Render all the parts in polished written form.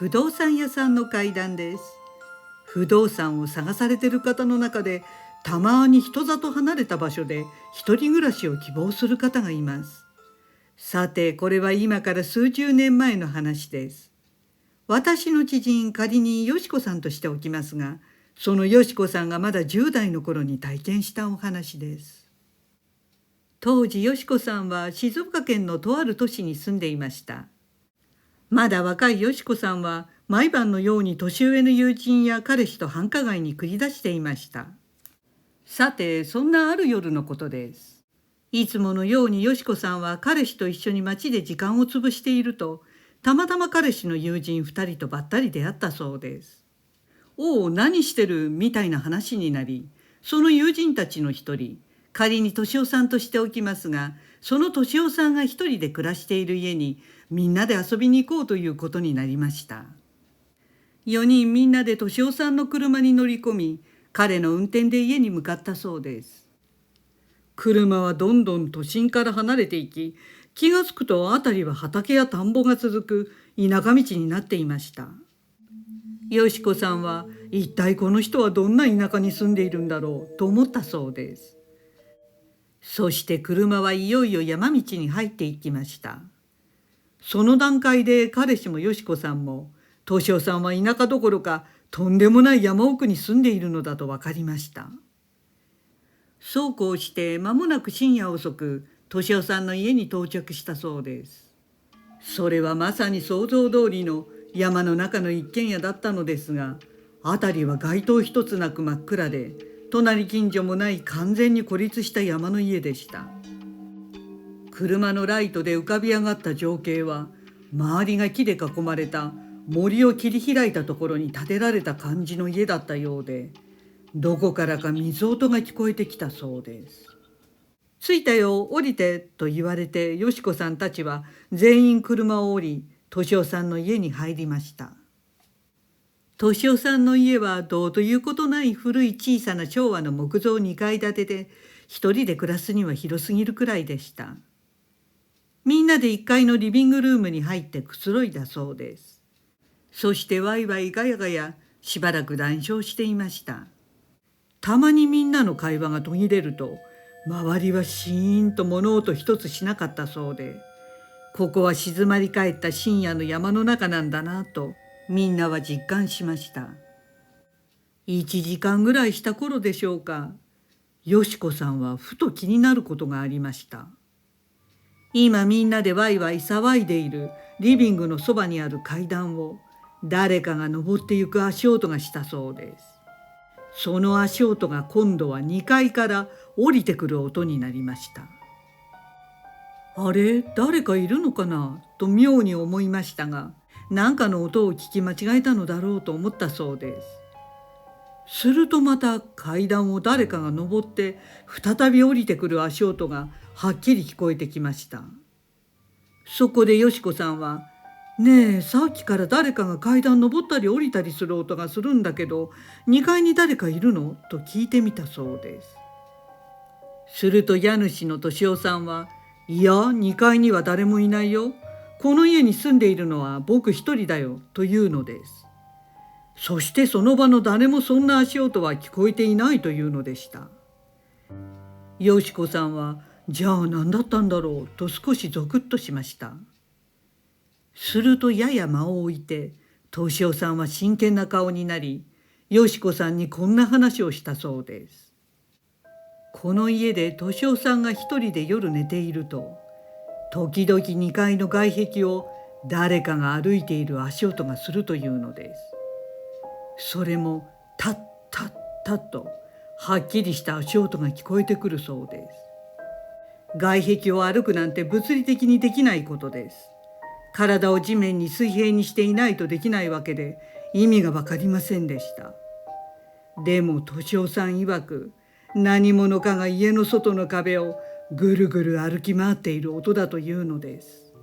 不動産屋さんの階段です。不動産を探されている方の中で、たまに人里離れた場所で一人暮らしを希望する方がいます。さて、これは今から数十年前の話です。私の知人、仮によしこさんとしておきますが、そのよしこさんがまだ10代の頃に体験したお話です。当時、よしこさんは静岡県のとある都市に住んでいました。まだ若いよしこさんは毎晩のように年上の友人や彼氏と繁華街に繰り出していました。さて、そんなある夜のことです。いつものようによしこさんは彼氏と一緒に街で時間を潰していると、たまたま彼氏の友人2人とばったり出会ったそうです。おお、何してるみたいな話になり、その友人たちの一人、仮に敏夫さんとしておきますが、その敏夫さんが一人で暮らしている家にみんなで遊びに行こうということになりました。4人みんなで敏夫さんの車に乗り込み、彼の運転で家に向かったそうです。車はどんどん都心から離れていき、気がつくと辺りは畑や田んぼが続く田舎道になっていました。よしこさんは一体この人はどんな田舎に住んでいるんだろうと思ったそうです。そして車はいよいよ山道に入っていきました。その段階で彼氏もよしこさんも、敏夫さんは田舎どころかとんでもない山奥に住んでいるのだと分かりました。そうこうして間もなく深夜遅く、敏夫さんの家に到着したそうです。それはまさに想像通りの山の中の一軒家だったのですが、辺りは街灯一つなく真っ暗で、隣近所もない完全に孤立した山の家でした。車のライトで浮かび上がった情景は、周りが木で囲まれた森を切り開いたところに建てられた感じの家だったようで、どこからか水音が聞こえてきたそうです。着いたよ、降りてと言われて、よしこさんたちは全員車を降り、敏夫さんの家に入りました。敏夫さんの家はどうということない古い小さな昭和の木造2階建てで、一人で暮らすには広すぎるくらいでした。みんなで1階のリビングルームに入ってくつろいだそうです。そしてワイワイガヤガヤしばらく談笑していました。たまにみんなの会話が途切れると、周りはシーンと物音一つしなかったそうで、ここは静まり返った深夜の山の中なんだなとみんなは実感しました。1時間ぐらいした頃でしょうか、よしこさんはふと気になることがありました。今みんなでワイワイ騒いでいるリビングのそばにある階段を誰かが登ってゆく足音がしたそうです。その足音が今度は2階から降りてくる音になりました。あれ、誰かいるのかなと妙に思いましたが、何かの音を聞き間違えたのだろうと思ったそうです。するとまた階段を誰かが登って再び降りてくる足音がはっきり聞こえてきました。そこでよしこさんは、ねえ、さっきから誰かが階段登ったり降りたりする音がするんだけど、2階に誰かいるのと聞いてみたそうです。すると家主の敏夫さんは、いや、2階には誰もいないよ。この家に住んでいるのは僕一人だよというのです。そしてその場の誰もそんな足音は聞こえていないというのでした。よしこさんは、じゃあ何だったんだろうと少しゾクッとしました。するとやや間を置いて、敏夫さんは真剣な顔になり、よしこさんにこんな話をしたそうです。この家で敏夫さんが一人で夜寝ていると、時々2階の外壁を誰かが歩いている足音がするというのです。それもタッタッタッとはっきりした足音が聞こえてくるそうです。外壁を歩くなんて物理的にできないことです。体を地面に水平にしていないとできないわけで、意味が分かりませんでした。でも敏夫さん曰く、何者かが家の外の壁をぐるぐる歩き回っている音だというのです。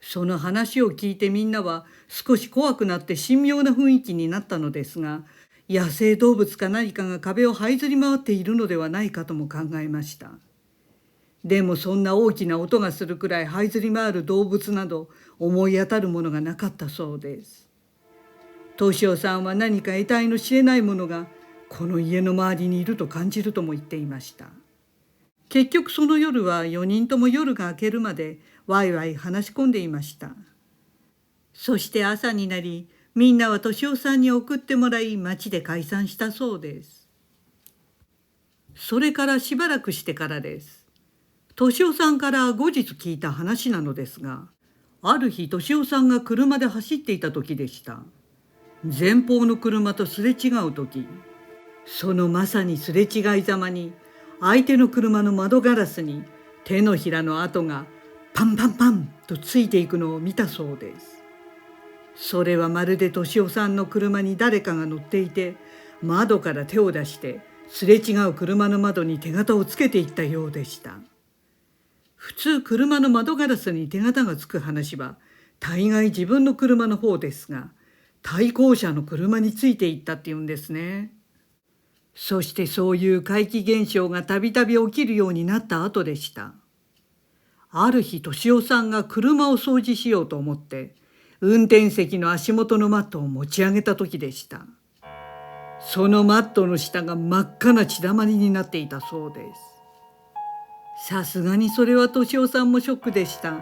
その話を聞いてみんなは少し怖くなって神妙な雰囲気になったのですが、野生動物か何かが壁を這いずり回っているのではないかとも考えました。でもそんな大きな音がするくらい這いずり回る動物など思い当たるものがなかったそうです。敏夫さんは何か得体の知れないものがこの家の周りにいると感じるとも言っていました。結局その夜は4人とも夜が明けるまでワイワイ話し込んでいました。そして朝になり、みんなは敏夫さんに送ってもらい町で解散したそうです。それからしばらくしてからです。敏夫さんから後日聞いた話なのですが、ある日敏夫さんが車で走っていた時でした。前方の車とすれ違う時、そのまさにすれ違いざまに相手の車の窓ガラスに手のひらの跡がパンパンパンとついていくのを見たそうです。それはまるで敏夫さんの車に誰かが乗っていて、窓から手を出してすれ違う車の窓に手形をつけていったようでした。普通車の窓ガラスに手形がつく話は大概自分の車の方ですが、対向車の車についていったっていうんですね。そしてそういう怪奇現象がたびたび起きるようになった後でした。ある日敏夫さんが車を掃除しようと思って運転席の足元のマットを持ち上げた時でした。そのマットの下が真っ赤な血だまりになっていたそうです。さすがにそれは敏夫さんもショックでした。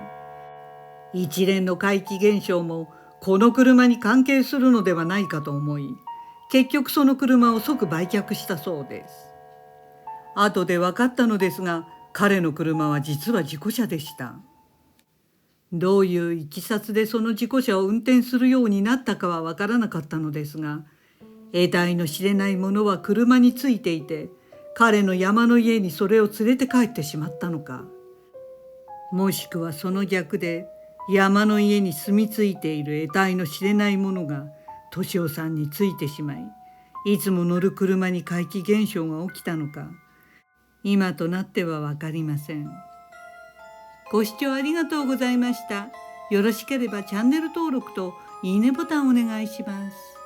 一連の怪奇現象もこの車に関係するのではないかと思い、結局その車を即売却したそうです。後で分かったのですが、彼の車は実は事故車でした。どういういきさつでその事故車を運転するようになったかは分からなかったのですが、得体の知れないものは車についていて、彼の山の家にそれを連れて帰ってしまったのか、もしくはその逆で山の家に住み着いている得体の知れないものが敏夫さんについてしまい、いつも乗る車に怪奇現象が起きたのか、今となっては分かりません。ご視聴ありがとうございました。よろしければチャンネル登録といいねボタンお願いします。